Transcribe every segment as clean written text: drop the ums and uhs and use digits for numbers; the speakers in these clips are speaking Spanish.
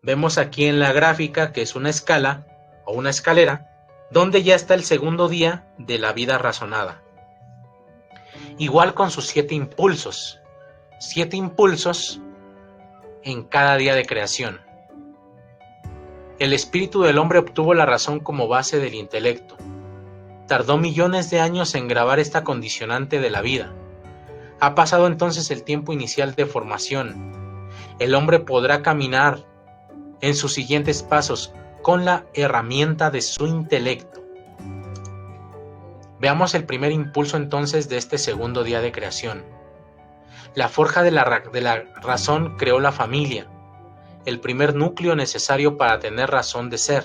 Vemos aquí en la gráfica que es una escala o una escalera, donde ya está el segundo día de la vida razonada. Igual con sus 7 impulsos. 7 impulsos en cada día de creación. El espíritu del hombre obtuvo la razón como base del intelecto. Tardó millones de años en grabar esta condicionante de la vida. Ha pasado entonces el tiempo inicial de formación. El hombre podrá caminar en sus siguientes pasos con la herramienta de su intelecto. Veamos el primer impulso entonces de este segundo día de creación. La forja de la razón creó la familia, el primer núcleo necesario para tener razón de ser.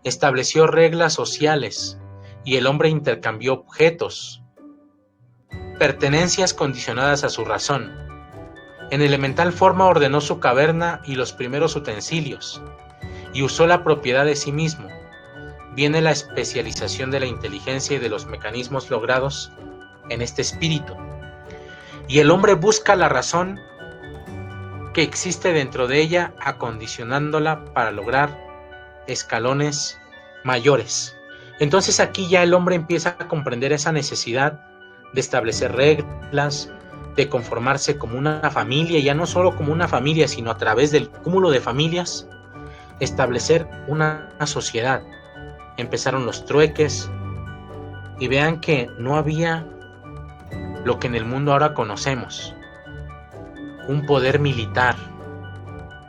Estableció reglas sociales y el hombre intercambió objetos, pertenencias condicionadas a su razón. En elemental forma ordenó su caverna y los primeros utensilios, y usó la propiedad de sí mismo. Viene la especialización de la inteligencia y de los mecanismos logrados en este espíritu. Y el hombre busca la razón que existe dentro de ella, acondicionándola para lograr escalones mayores. Entonces aquí ya el hombre empieza a comprender esa necesidad de establecer reglas, de conformarse como una familia, ya no solo como una familia, sino a través del cúmulo de familias, establecer una sociedad. Empezaron los trueques, y vean que no había lo que en el mundo ahora conocemos, un poder militar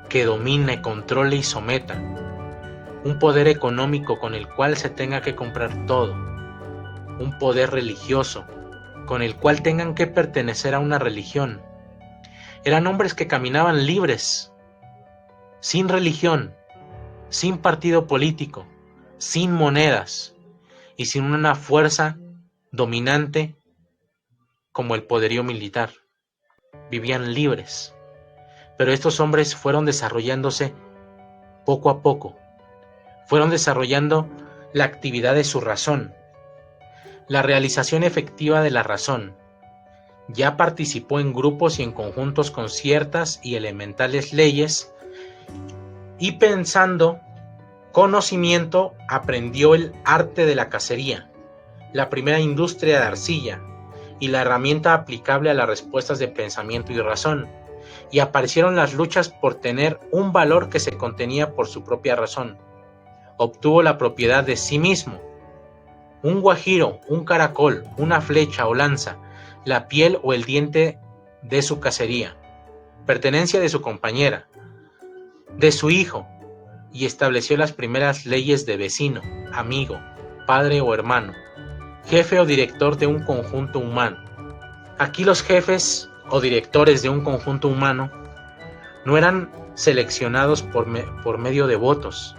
que domine, controle y someta, un poder económico con el cual se tenga que comprar todo, un poder religioso con el cual tengan que pertenecer a una religión. Eran hombres que caminaban libres, sin religión, sin partido político, sin monedas y sin una fuerza dominante como el poderío militar. Vivían libres, pero estos hombres fueron desarrollándose poco a poco, fueron desarrollando la actividad de su razón, la realización efectiva de la razón. Ya participó en grupos y en conjuntos con ciertas y elementales leyes, y pensando conocimiento aprendió el arte de la cacería, la primera industria de arcilla y la herramienta aplicable a las respuestas de pensamiento y razón, y aparecieron las luchas por tener un valor que se contenía por su propia razón. Obtuvo la propiedad de sí mismo, un guajiro, un caracol, una flecha o lanza, la piel o el diente de su cacería, pertenencia de su compañera, de su hijo, y estableció las primeras leyes de vecino, amigo, padre o hermano, jefe o director de un conjunto humano. Aquí los jefes o directores de un conjunto humano no eran seleccionados por medio de votos,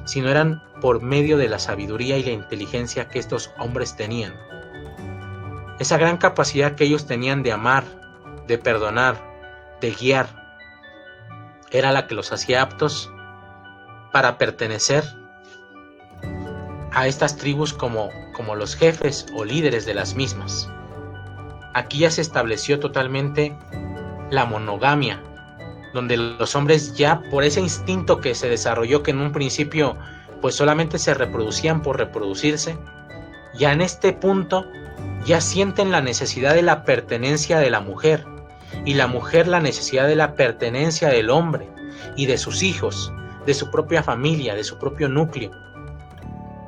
sino eran por medio de la sabiduría y la inteligencia que estos hombres tenían. Esa gran capacidad que ellos tenían de amar, de perdonar, de guiar, era la que los hacía aptos para pertenecer a estas tribus como los jefes o líderes de las mismas. Aquí ya se estableció totalmente la monogamia, donde los hombres ya por ese instinto que se desarrolló, que en un principio pues solamente se reproducían por reproducirse, ya en este punto ya sienten la necesidad de la pertenencia de la mujer, y la mujer la necesidad de la pertenencia del hombre y de sus hijos, de su propia familia, de su propio núcleo.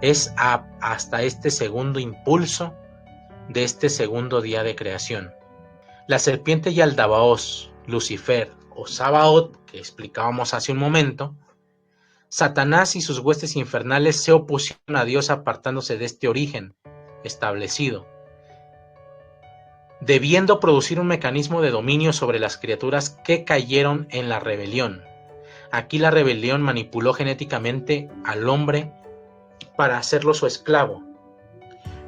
Es hasta este segundo impulso de este segundo día de creación. La serpiente Yaldabaoth, Lucifer o Sabaoth, que explicábamos hace un momento, Satanás y sus huestes infernales se opusieron a Dios apartándose de este origen establecido, debiendo producir un mecanismo de dominio sobre las criaturas que cayeron en la rebelión. Aquí la rebelión manipuló genéticamente al hombre para hacerlo su esclavo.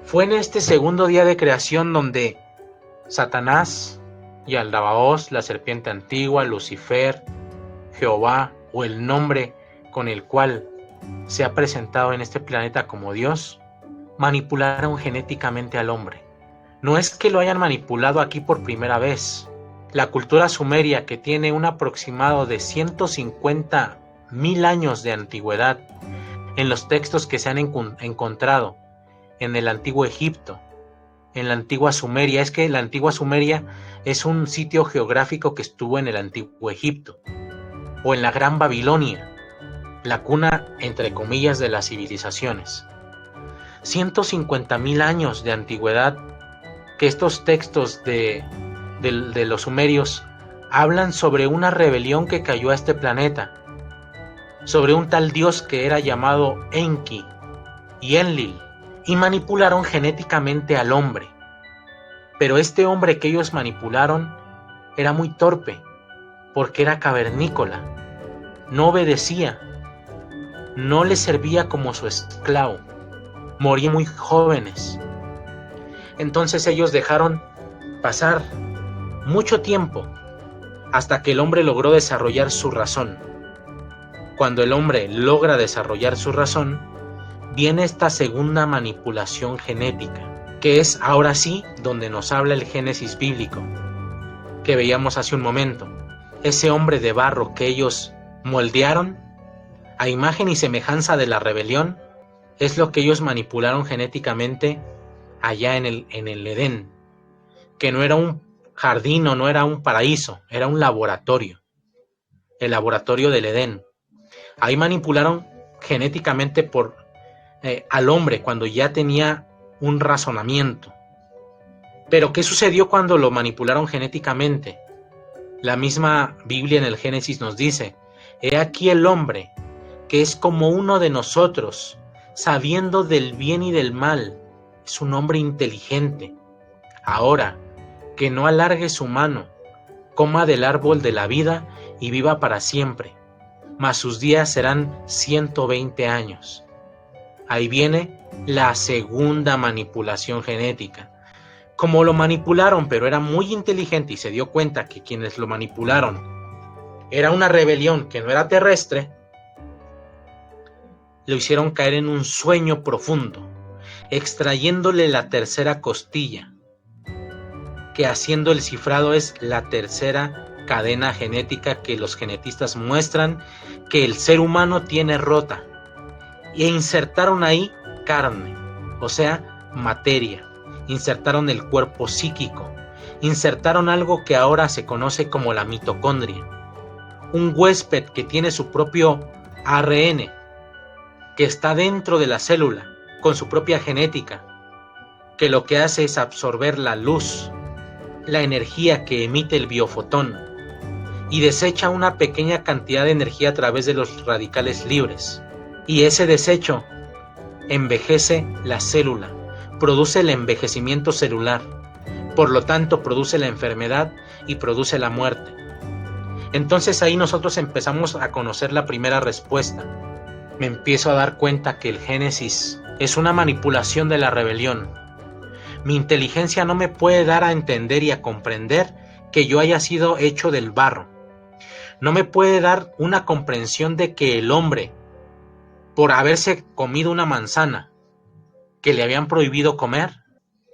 Fue en este segundo día de creación donde Satanás, Yaldabaoth, la serpiente antigua, Lucifer, Jehová o el nombre con el cual se ha presentado en este planeta como Dios, manipularon genéticamente al hombre. No es que lo hayan manipulado aquí por primera vez. La cultura sumeria, que tiene un aproximado de 150 1000 años de antigüedad en los textos que se han encontrado en el antiguo Egipto, en la antigua Sumeria. Es que la antigua Sumeria es un sitio geográfico que estuvo en el antiguo Egipto, o en la Gran Babilonia, la cuna, entre comillas, de las civilizaciones. 150.000 años de antigüedad que estos textos de los sumerios hablan sobre una rebelión que cayó a este planeta, sobre un tal dios que era llamado Enki y Enlil, y manipularon genéticamente al hombre. Pero este hombre que ellos manipularon era muy torpe, porque era cavernícola, no obedecía, no le servía como su esclavo, morían muy jóvenes. Entonces ellos dejaron pasar mucho tiempo hasta que el hombre logró desarrollar su razón. Cuando el hombre logra desarrollar su razón, viene esta segunda manipulación genética, que es ahora sí donde nos habla el Génesis bíblico, que veíamos hace un momento. Ese hombre de barro que ellos moldearon a imagen y semejanza de la rebelión, es lo que ellos manipularon genéticamente allá en el Edén, que no era un jardín o no era un paraíso, era un laboratorio, el laboratorio del Edén. Ahí manipularon genéticamente al hombre cuando ya tenía un razonamiento. Pero ¿qué sucedió cuando lo manipularon genéticamente? La misma Biblia en el Génesis nos dice: he aquí el hombre, que es como uno de nosotros, sabiendo del bien y del mal. Es un hombre inteligente. Ahora, que no alargue su mano, coma del árbol de la vida y viva para siempre, mas sus días serán 120 años. Ahí viene la segunda manipulación genética. Como lo manipularon, pero era muy inteligente y se dio cuenta que quienes lo manipularon era una rebelión que no era terrestre, lo hicieron caer en un sueño profundo, extrayéndole la tercera costilla, que haciendo el cifrado es la tercera cadena genética que los genetistas muestran que el ser humano tiene rota, e insertaron ahí carne, o sea, materia, insertaron el cuerpo psíquico, insertaron algo que ahora se conoce como la mitocondria, un huésped que tiene su propio ARN, que está dentro de la célula, con su propia genética, que lo que hace es absorber la luz, la energía que emite el biofotón, y desecha una pequeña cantidad de energía a través de los radicales libres. Y ese desecho envejece la célula, produce el envejecimiento celular, por lo tanto produce la enfermedad y produce la muerte. Entonces ahí nosotros empezamos a conocer la primera respuesta. Me empiezo a dar cuenta que el Génesis es una manipulación de la rebelión. Mi inteligencia no me puede dar a entender y a comprender que yo haya sido hecho del barro. No me puede dar una comprensión de que el hombre, por haberse comido una manzana que le habían prohibido comer,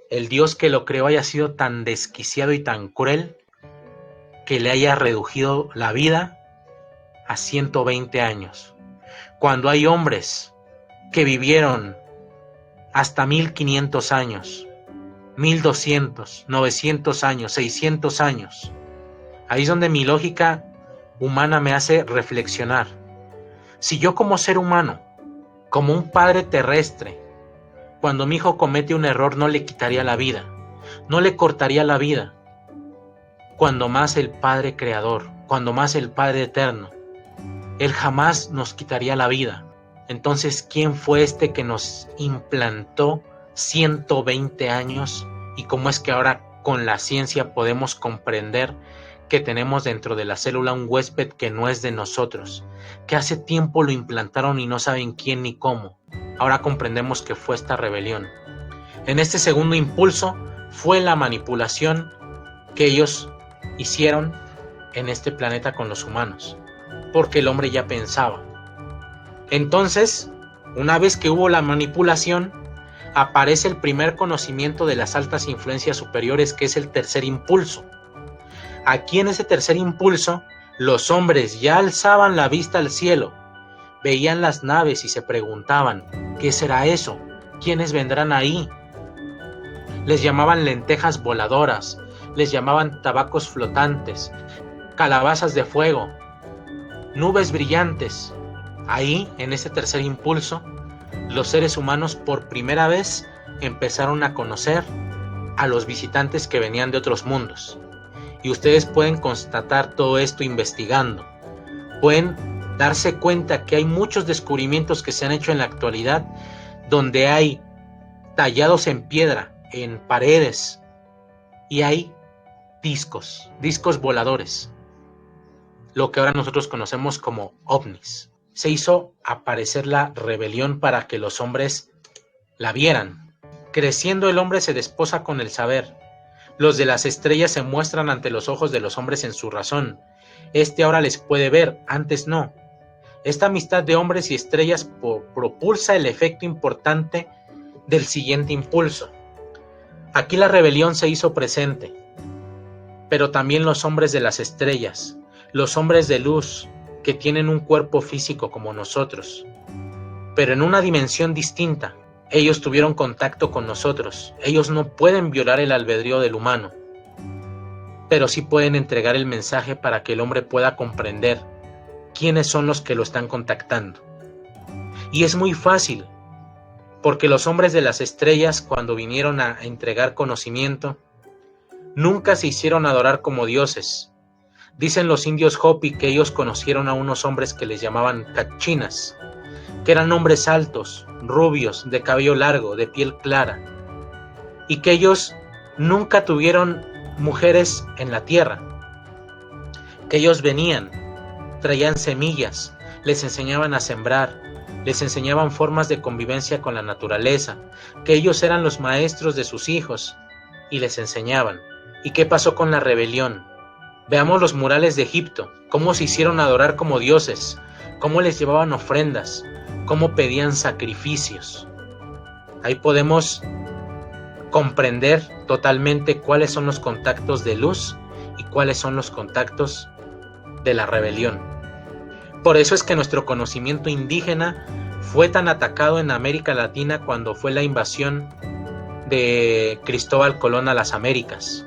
el Dios que lo creó haya sido tan desquiciado y tan cruel que le haya reducido la vida a 120 años. Cuando hay hombres que vivieron hasta 1500 años, 1200, 900 años, 600 años. Ahí es donde mi lógica humana me hace reflexionar. Si yo como ser humano, como un padre terrestre, cuando mi hijo comete un error no le quitaría la vida, no le cortaría la vida, cuando más el Padre Creador, cuando más el Padre Eterno, Él jamás nos quitaría la vida. Entonces, ¿quién fue este que nos implantó 120 años? Y cómo es que ahora con la ciencia podemos comprender que tenemos dentro de la célula un huésped que no es de nosotros, que hace tiempo lo implantaron y no saben quién ni cómo. Ahora comprendemos que fue esta rebelión. En este segundo impulso fue la manipulación que ellos hicieron en este planeta con los humanos, porque el hombre ya pensaba. Entonces, una vez que hubo la manipulación, aparece el primer conocimiento de las altas influencias superiores, que es el tercer impulso. Aquí en ese tercer impulso, los hombres ya alzaban la vista al cielo veían las naves y se preguntaban, ¿qué será eso? ¿Quiénes vendrán ahí? Les llamaban lentejas voladoras, les llamaban tabacos flotantes, calabazas de fuego, nubes brillantes. Ahí, en ese tercer impulso, los seres humanos por primera vez empezaron a conocer a los visitantes que venían de otros mundos. Y ustedes pueden constatar todo esto investigando. Pueden darse cuenta que hay muchos descubrimientos que se han hecho en la actualidad donde hay tallados en piedra, en paredes, y hay discos voladores, lo que ahora nosotros conocemos como ovnis. Se hizo aparecer la rebelión para que los hombres la vieran. Creciendo el hombre se desposa con el saber. Los de las estrellas se muestran ante los ojos de los hombres en su razón. Este ahora les puede ver, antes no. Esta amistad de hombres y estrellas propulsa el efecto importante del siguiente impulso. Aquí la rebelión se hizo presente, pero también los hombres de las estrellas, los hombres de luz que tienen un cuerpo físico como nosotros, pero en una dimensión distinta. Ellos tuvieron contacto con nosotros. Ellos no pueden violar el albedrío del humano, pero sí pueden entregar el mensaje para que el hombre pueda comprender quiénes son los que lo están contactando. Y es muy fácil, porque los hombres de las estrellas, cuando vinieron a entregar conocimiento, nunca se hicieron adorar como dioses. Dicen los indios Hopi que ellos conocieron a unos hombres que les llamaban cachinas, que eran hombres altos, rubios, de cabello largo, de piel clara, y que ellos nunca tuvieron mujeres en la tierra, que ellos venían, traían semillas, les enseñaban a sembrar, les enseñaban formas de convivencia con la naturaleza, que ellos eran los maestros de sus hijos y les enseñaban. ¿Y qué pasó con la rebelión? Veamos los murales de Egipto, cómo se hicieron adorar como dioses, cómo les llevaban ofrendas, cómo pedían sacrificios. Ahí podemos comprender totalmente cuáles son los contactos de luz y cuáles son los contactos de la rebelión. Por eso es que nuestro conocimiento indígena fue tan atacado en América Latina cuando fue la invasión de Cristóbal Colón a las Américas.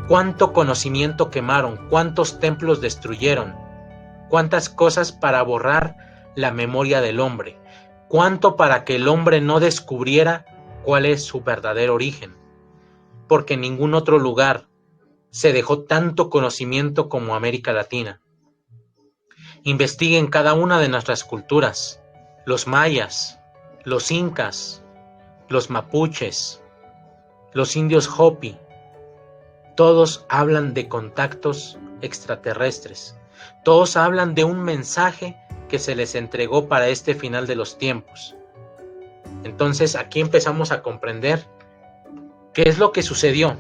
Cuánto conocimiento quemaron, cuántos templos destruyeron, cuántas cosas para borrar la memoria del hombre, cuánto para que el hombre no descubriera cuál es su verdadero origen, porque en ningún otro lugar se dejó tanto conocimiento como América Latina. Investiguen cada una de nuestras culturas, los mayas, los incas, los mapuches, los indios Hopi. Todos hablan de contactos extraterrestres. Todos hablan de un mensaje que se les entregó para este final de los tiempos. Entonces aquí empezamos a comprender qué es lo que sucedió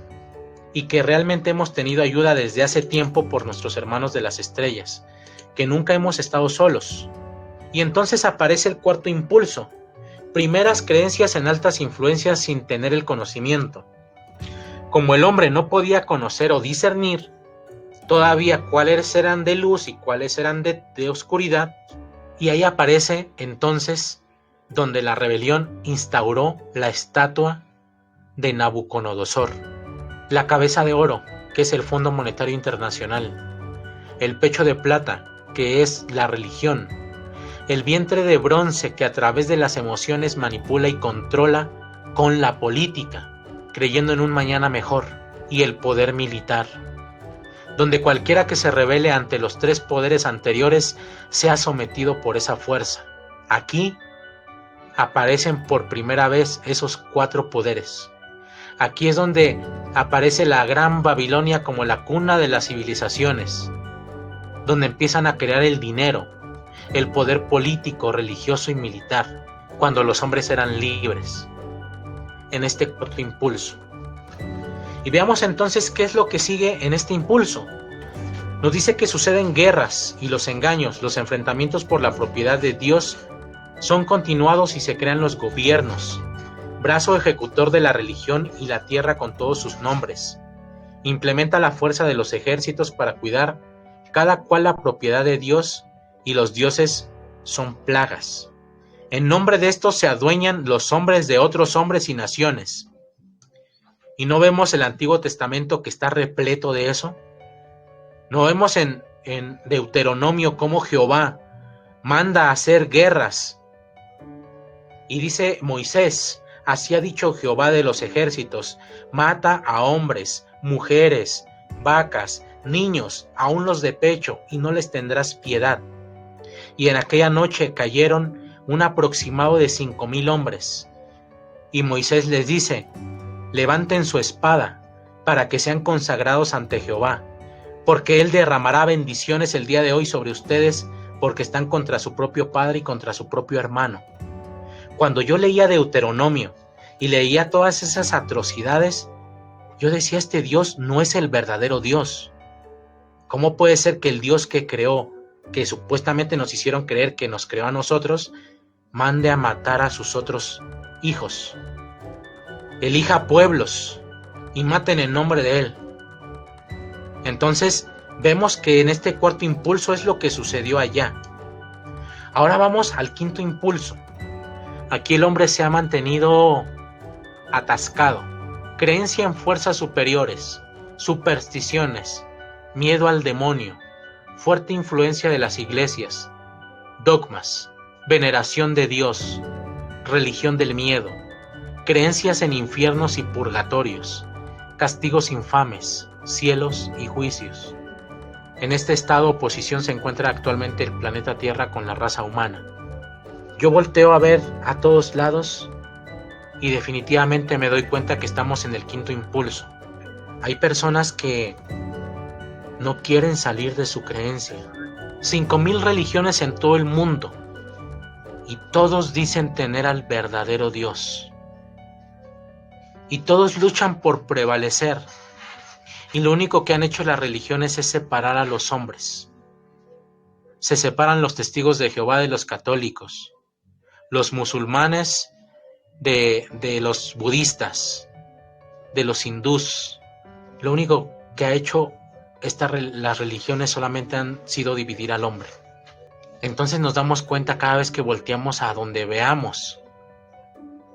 y que realmente hemos tenido ayuda desde hace tiempo por nuestros hermanos de las estrellas, que nunca hemos estado solos. Y entonces aparece el cuarto impulso, primeras creencias en altas influencias sin tener el conocimiento. Como el hombre no podía conocer o discernir todavía cuáles eran de luz y cuáles eran de oscuridad, y ahí aparece entonces donde la rebelión instauró la estatua de Nabucodonosor, la cabeza de oro, que es el Fondo Monetario Internacional, el pecho de plata, que es la religión, el vientre de bronce, que a través de las emociones manipula y controla con la política, creyendo en un mañana mejor, y el poder militar, donde cualquiera que se rebele ante los tres poderes anteriores sea sometido por esa fuerza. Aquí aparecen por primera vez esos cuatro poderes. Aquí es donde aparece la Gran Babilonia como la cuna de las civilizaciones, donde empiezan a crear el dinero, el poder político, religioso y militar, cuando los hombres eran libres, en este cuarto impulso. Y veamos entonces qué es lo que sigue en este impulso. Nos dice que suceden guerras y los engaños, los enfrentamientos por la propiedad de Dios son continuados y se crean los gobiernos, brazo ejecutor de la religión y la tierra con todos sus nombres. Implementa la fuerza de los ejércitos para cuidar cada cual la propiedad de Dios, y los dioses son plagas. En nombre de esto se adueñan los hombres de otros hombres y naciones. ¿Y no vemos el Antiguo Testamento que está repleto de eso? ¿No vemos en Deuteronomio cómo Jehová manda a hacer guerras? Y dice Moisés, así ha dicho Jehová de los ejércitos, mata a hombres, mujeres, vacas, niños, aun los de pecho, y no les tendrás piedad. Y en aquella noche cayeron un aproximado de 5,000 hombres. Y Moisés les dice, levanten su espada, para que sean consagrados ante Jehová, porque él derramará bendiciones el día de hoy sobre ustedes, porque están contra su propio padre y contra su propio hermano. Cuando yo leía Deuteronomio y leía todas esas atrocidades, yo decía, este Dios no es el verdadero Dios. ¿Cómo puede ser que el Dios que creó, que supuestamente nos hicieron creer que nos creó a nosotros, mande a matar a sus otros hijos? Elija pueblos y maten en nombre de él. Entonces vemos que en este cuarto impulso es lo que sucedió allá. Ahora vamos al quinto impulso. Aquí el hombre se ha mantenido atascado. Creencia en fuerzas superiores, supersticiones, miedo al demonio, fuerte influencia de las iglesias, dogmas, veneración de Dios, religión del miedo, creencias en infiernos y purgatorios, castigos infames, cielos y juicios. En este estado de oposición se encuentra actualmente el planeta Tierra con la raza humana. Yo volteo a ver a todos lados y definitivamente me doy cuenta que estamos en el quinto impulso. Hay personas que no quieren salir de su creencia. 5,000 religiones en todo el mundo y todos dicen tener al verdadero Dios. Y todos luchan por prevalecer. Y lo único que han hecho las religiones es separar a los hombres. Se separan los testigos de Jehová de los católicos, los musulmanes de los budistas, de los hindús. Lo único que ha hecho las religiones solamente han sido dividir al hombre. Entonces nos damos cuenta cada vez que volteamos a donde veamos.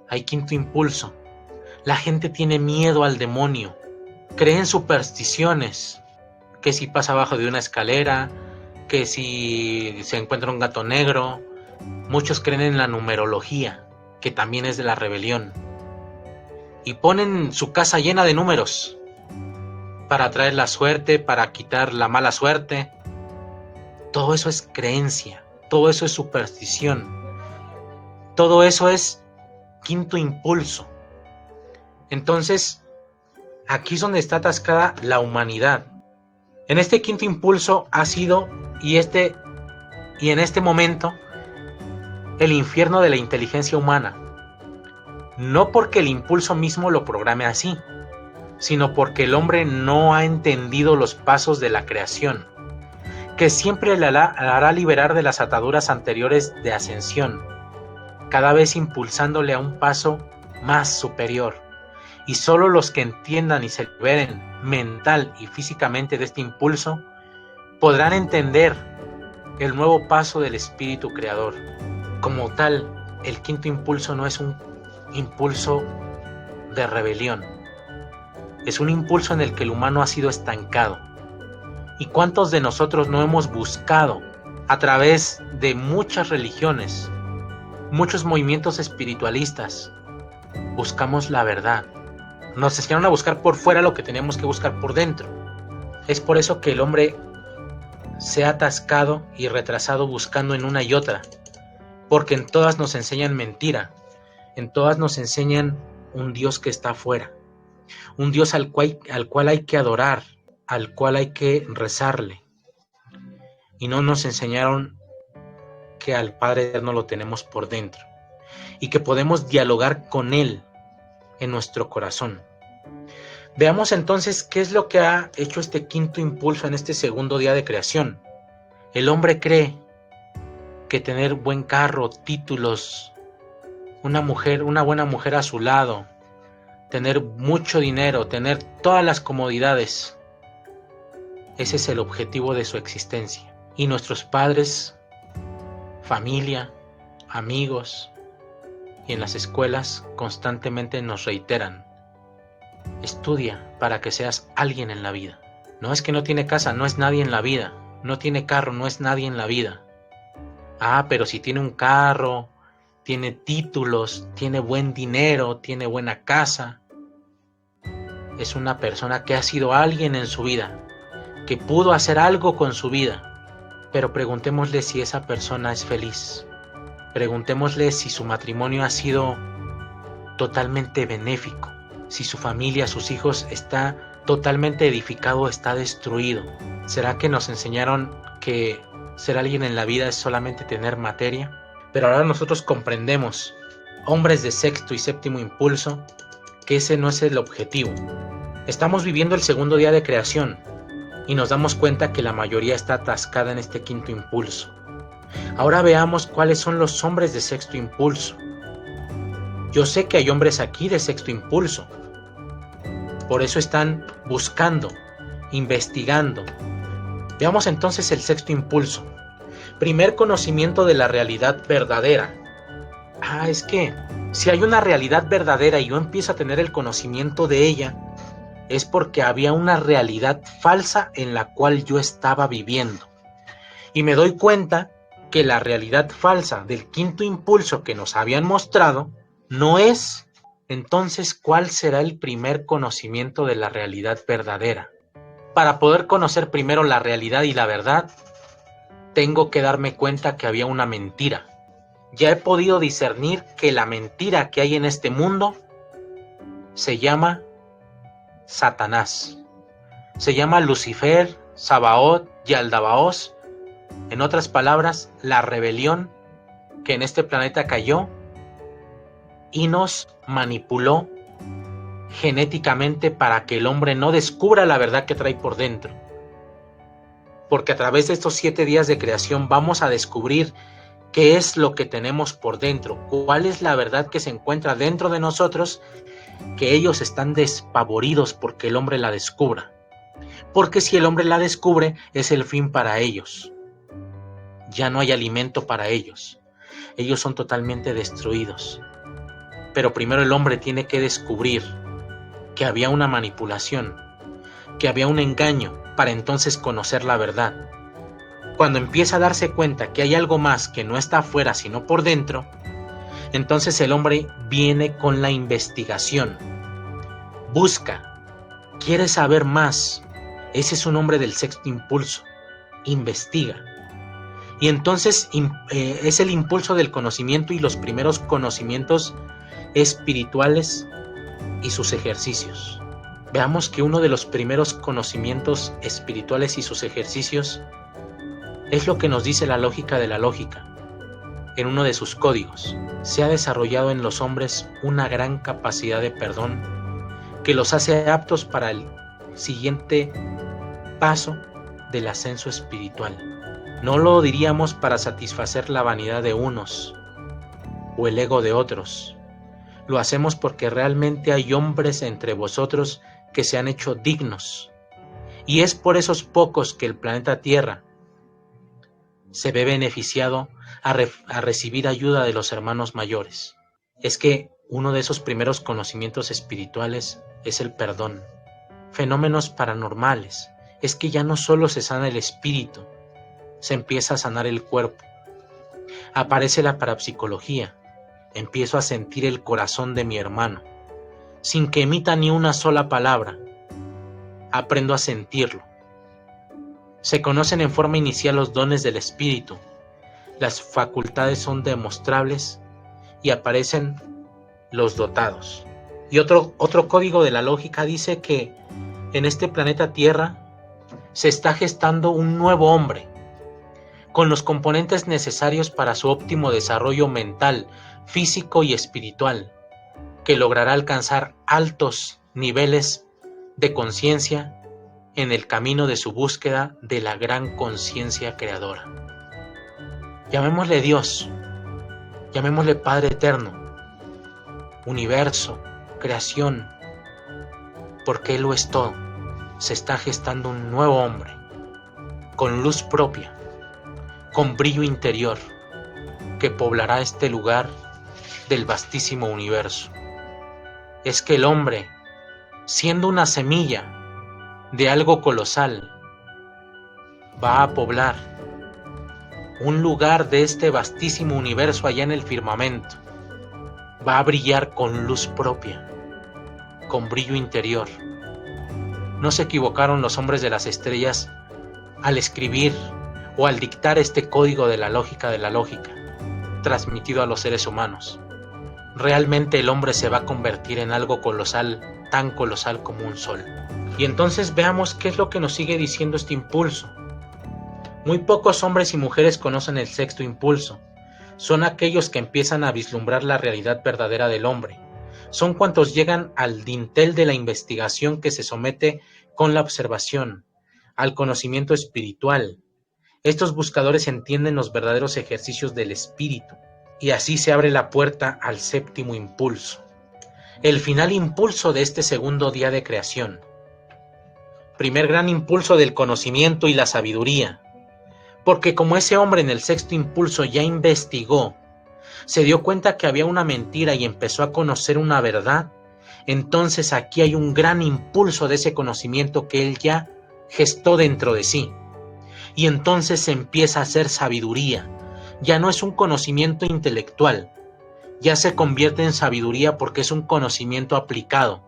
Hay quinto impulso. La gente tiene miedo al demonio. Creen supersticiones. Que si pasa abajo de una escalera, que si se encuentra un gato negro. Muchos creen en la numerología, que también es de la rebelión. Y ponen su casa llena de números para atraer la suerte, para quitar la mala suerte. Todo eso es creencia, todo eso es superstición, todo eso es quinto impulso. Entonces, aquí es donde está atascada la humanidad. En este quinto impulso ha sido, y en este momento, el infierno de la inteligencia humana. No porque el impulso mismo lo programe así, sino porque el hombre no ha entendido los pasos de la creación, que siempre le hará liberar de las ataduras anteriores de ascensión, cada vez impulsándole a un paso más superior. Y solo los que entiendan y se liberen mental y físicamente de este impulso podrán entender el nuevo paso del espíritu creador. Como tal, el quinto impulso no es un impulso de rebelión. Es un impulso en el que el humano ha sido estancado. ¿Y cuántos de nosotros no hemos buscado a través de muchas religiones, muchos movimientos espiritualistas? Buscamos la verdad. Nos enseñaron a buscar por fuera lo que teníamos que buscar por dentro. Es por eso que el hombre se ha atascado y retrasado buscando en una y otra. Porque en todas nos enseñan mentira. En todas nos enseñan un Dios que está afuera. Un Dios al cual hay que adorar, al cual hay que rezarle. Y no nos enseñaron que al Padre Eterno lo tenemos por dentro y que podemos dialogar con Él en nuestro corazón. Veamos entonces qué es lo que ha hecho este quinto impulso en este segundo día de creación. El hombre cree que tener buen carro, títulos, una buena mujer a su lado, tener mucho dinero, tener todas las comodidades, ese es el objetivo de su existencia. Y nuestros padres familia, amigos y en las escuelas constantemente nos reiteran: estudia para que seas alguien en la vida. No es que no tiene casa, no es nadie en la vida. No tiene carro, no es nadie en la vida. Ah, pero si tiene un carro, tiene títulos, tiene buen dinero, tiene buena casa, es una persona que ha sido alguien en su vida, que pudo hacer algo con su vida. Pero preguntémosle si esa persona es feliz. Preguntémosle si su matrimonio ha sido totalmente benéfico, si su familia, sus hijos está totalmente edificado o está destruido. ¿Será que nos enseñaron que ser alguien en la vida es solamente tener materia? Pero ahora nosotros comprendemos, hombres de sexto y séptimo impulso, que ese no es el objetivo. Estamos viviendo el segundo día de creación y nos damos cuenta que la mayoría está atascada en este quinto impulso. Ahora veamos cuáles son los hombres de sexto impulso. Yo sé que hay hombres aquí de sexto impulso. Por eso están buscando, investigando. Veamos entonces el sexto impulso. Primer conocimiento de la realidad verdadera. Es que si hay una realidad verdadera y yo empiezo a tener el conocimiento de ella, es porque había una realidad falsa en la cual yo estaba viviendo. Y me doy cuenta que la realidad falsa del quinto impulso que nos habían mostrado no es. Entonces, ¿cuál será el primer conocimiento de la realidad verdadera? Para poder conocer primero la realidad y la verdad, tengo que darme cuenta que había una mentira. Ya he podido discernir que la mentira que hay en este mundo se llama Satanás. Se llama Lucifer, Sabaoth y Aldabaoth. En otras palabras, la rebelión que en este planeta cayó y nos manipuló genéticamente para que el hombre no descubra la verdad que trae por dentro. Porque a través de estos 7 días de creación vamos a descubrir qué es lo que tenemos por dentro, cuál es la verdad que se encuentra dentro de nosotros, que ellos están despavoridos porque el hombre la descubra. Porque si el hombre la descubre, es el fin para ellos. Ya no hay alimento para ellos. Ellos son totalmente destruidos. Pero primero el hombre tiene que descubrir que había una manipulación, que había un engaño, para entonces conocer la verdad. Cuando empieza a darse cuenta que hay algo más que no está afuera sino por dentro, entonces el hombre viene con la investigación. Busca, quiere saber más. Ese es un hombre del sexto impulso. Investiga. Y entonces es el impulso del conocimiento y los primeros conocimientos espirituales y sus ejercicios. Veamos que uno de los primeros conocimientos espirituales y sus ejercicios es lo que nos dice la lógica de la lógica. En uno de sus códigos se ha desarrollado en los hombres una gran capacidad de perdón que los hace aptos para el siguiente paso del ascenso espiritual. No lo diríamos para satisfacer la vanidad de unos o el ego de otros. Lo hacemos porque realmente hay hombres entre vosotros que se han hecho dignos. Y es por esos pocos que el planeta Tierra se ve beneficiado a recibir ayuda de los hermanos mayores. Es que uno de esos primeros conocimientos espirituales es el perdón. Fenómenos paranormales. Es que ya no solo se sana el espíritu, se empieza a sanar el cuerpo. Aparece la parapsicología. Empiezo a sentir el corazón de mi hermano, sin que emita ni una sola palabra. Aprendo a sentirlo. Se conocen en forma inicial los dones del espíritu. Las facultades son demostrables y aparecen los dotados. Y otro código de la lógica dice que en este planeta Tierra se está gestando un nuevo hombre, con los componentes necesarios para su óptimo desarrollo mental, físico y espiritual, que logrará alcanzar altos niveles de conciencia en el camino de su búsqueda de la gran conciencia creadora. Llamémosle Dios, llamémosle Padre Eterno, universo, creación, porque Él lo es todo. Se está gestando un nuevo hombre, con luz propia, con brillo interior, que poblará este lugar del vastísimo universo. Es que el hombre, siendo una semilla de algo colosal, va a poblar un lugar de este vastísimo universo allá en el firmamento. Va a brillar con luz propia, con brillo interior. No se equivocaron los hombres de las estrellas al escribir o al dictar este código de la lógica, transmitido a los seres humanos. Realmente el hombre se va a convertir en algo colosal, tan colosal como un sol. Y entonces veamos qué es lo que nos sigue diciendo este impulso. Muy pocos hombres y mujeres conocen el sexto impulso. Son aquellos que empiezan a vislumbrar la realidad verdadera del hombre. Son cuantos llegan al dintel de la investigación que se somete con la observación, al conocimiento espiritual. Estos buscadores entienden los verdaderos ejercicios del espíritu, y así se abre la puerta al séptimo impulso, el final impulso de este segundo día de creación. Primer gran impulso del conocimiento y la sabiduría, porque como ese hombre en el sexto impulso ya investigó, se dio cuenta que había una mentira y empezó a conocer una verdad, entonces aquí hay un gran impulso de ese conocimiento que él ya gestó dentro de sí. Y entonces se empieza a hacer sabiduría. Ya no es un conocimiento intelectual, ya se convierte en sabiduría porque es un conocimiento aplicado,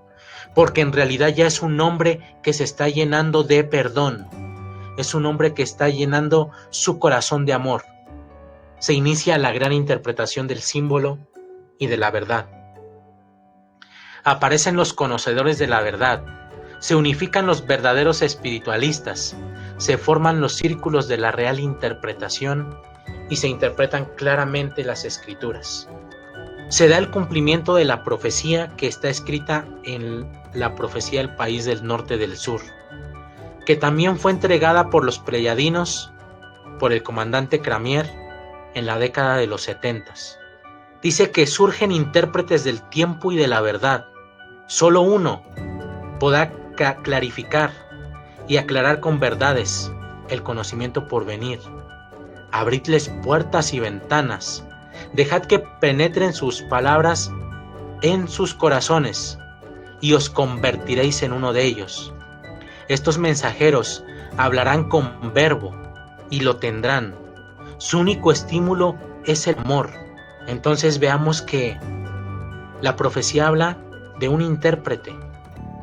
porque en realidad ya es un hombre que se está llenando de perdón, es un hombre que está llenando su corazón de amor. Se inicia la gran interpretación del símbolo y de la verdad. Aparecen los conocedores de la verdad, se unifican los verdaderos espiritualistas, se forman los círculos de la real interpretación y se interpretan claramente las escrituras. Se da el cumplimiento de la profecía que está escrita en la profecía del país del norte del sur, que también fue entregada por los pleyadinos, por el comandante Cramier, en la década de los 70. Dice que surgen intérpretes del tiempo y de la verdad. Solo uno podrá clarificar y aclarar con verdades el conocimiento por venir. Abridles puertas y ventanas, dejad que penetren sus palabras en sus corazones y os convertiréis en uno de ellos. Estos mensajeros hablarán con verbo y lo tendrán. Su único estímulo es el amor. Entonces veamos que la profecía habla de un intérprete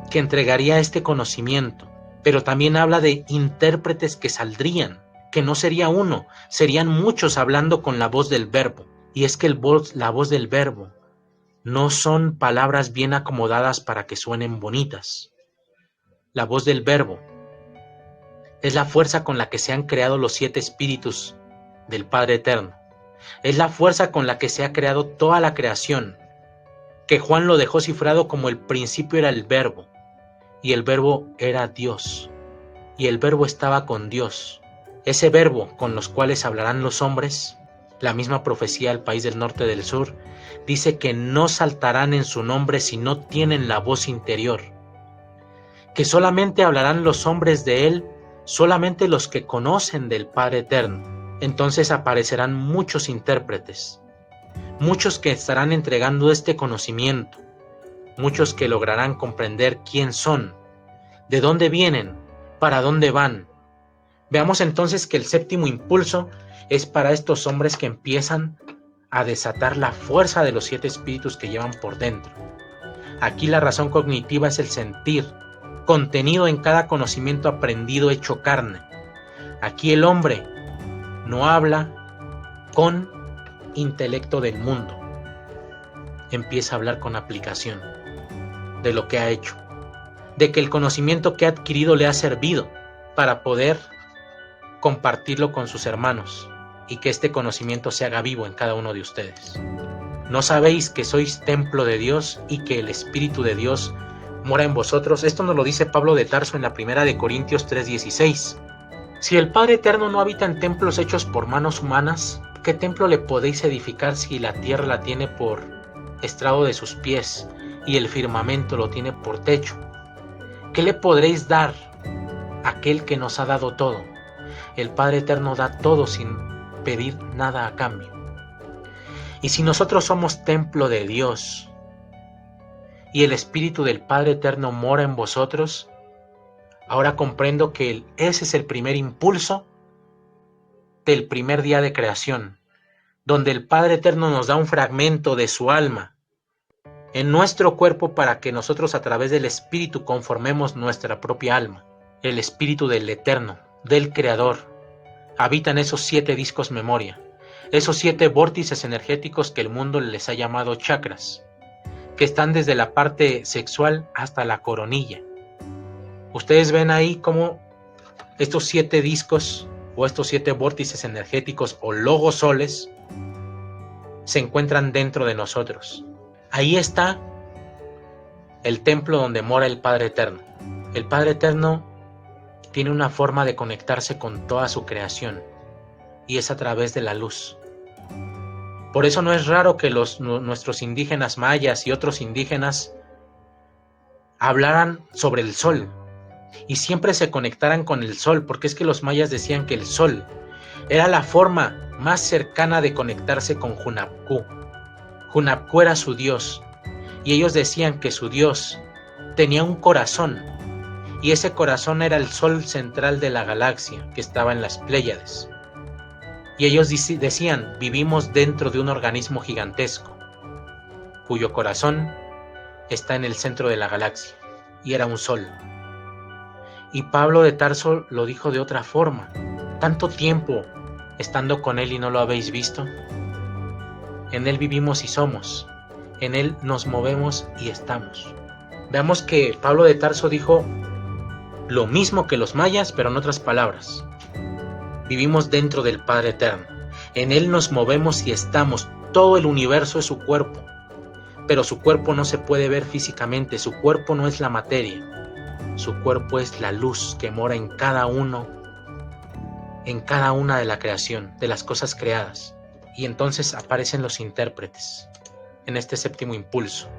que entregaría este conocimiento, pero también habla de intérpretes que saldrían, que no sería uno, serían muchos hablando con la voz del verbo. Y es que la voz del verbo no son palabras bien acomodadas para que suenen bonitas. La voz del verbo es la fuerza con la que se han creado los 7 espíritus del Padre Eterno. Es la fuerza con la que se ha creado toda la creación, que Juan lo dejó cifrado como el principio era el verbo, y el verbo era Dios, y el verbo estaba con Dios. Ese verbo con los cuales hablarán los hombres, la misma profecía del país del norte del sur, dice que no saltarán en su nombre si no tienen la voz interior, que solamente hablarán los hombres de él, solamente los que conocen del Padre Eterno. Entonces aparecerán muchos intérpretes, muchos que estarán entregando este conocimiento, muchos que lograrán comprender quién son, de dónde vienen, para dónde van. Veamos entonces que el séptimo impulso es para estos hombres que empiezan a desatar la fuerza de los 7 espíritus que llevan por dentro. Aquí la razón cognitiva es el sentir, contenido en cada conocimiento aprendido hecho carne. Aquí el hombre no habla con intelecto del mundo, empieza a hablar con aplicación de lo que ha hecho, de que el conocimiento que ha adquirido le ha servido para poder compartirlo con sus hermanos y que este conocimiento se haga vivo en cada uno de ustedes. ¿No sabéis que sois templo de Dios y que el Espíritu de Dios mora en vosotros? Esto nos lo dice Pablo de Tarso en la primera de Corintios 3:16. Si el Padre Eterno no habita en templos hechos por manos humanas, ¿qué templo le podéis edificar si la tierra la tiene por estrado de sus pies y el firmamento lo tiene por techo? ¿Qué le podréis dar a aquel que nos ha dado todo? El Padre Eterno da todo sin pedir nada a cambio. Y si nosotros somos templo de Dios y el Espíritu del Padre Eterno mora en vosotros, ahora comprendo que ese es el primer impulso del primer día de creación, donde el Padre Eterno nos da un fragmento de su alma en nuestro cuerpo para que nosotros a través del Espíritu conformemos nuestra propia alma. El Espíritu del Eterno, del Creador, habita en esos 7 discos memoria, esos 7 vórtices energéticos que el mundo les ha llamado chakras, que están desde la parte sexual hasta la coronilla. Ustedes ven ahí cómo estos 7 discos o estos 7 vórtices energéticos o logosoles se encuentran dentro de nosotros. Ahí está el templo donde mora el Padre Eterno. El Padre Eterno tiene una forma de conectarse con toda su creación y es a través de la luz. Por eso no es raro que nuestros indígenas mayas y otros indígenas hablaran sobre el sol y siempre se conectaran con el sol, porque es que los mayas decían que el sol era la forma más cercana de conectarse con Hunapku. Hunapku era su dios y ellos decían que su dios tenía un corazón y ese corazón era el sol central de la galaxia que estaba en las Pléyades. Y ellos decían, vivimos dentro de un organismo gigantesco cuyo corazón está en el centro de la galaxia y era un sol. Y Pablo de Tarso lo dijo de otra forma: tanto tiempo estando con él y no lo habéis visto. En él vivimos y somos, en él nos movemos y estamos. Veamos que Pablo de Tarso dijo lo mismo que los mayas, pero en otras palabras. Vivimos dentro del Padre Eterno, en él nos movemos y estamos. Todo el universo es su cuerpo, pero su cuerpo no se puede ver físicamente. Su cuerpo no es la materia, su cuerpo es la luz que mora en cada uno, en cada una de la creación, de las cosas creadas. Y entonces aparecen los intérpretes en este séptimo impulso.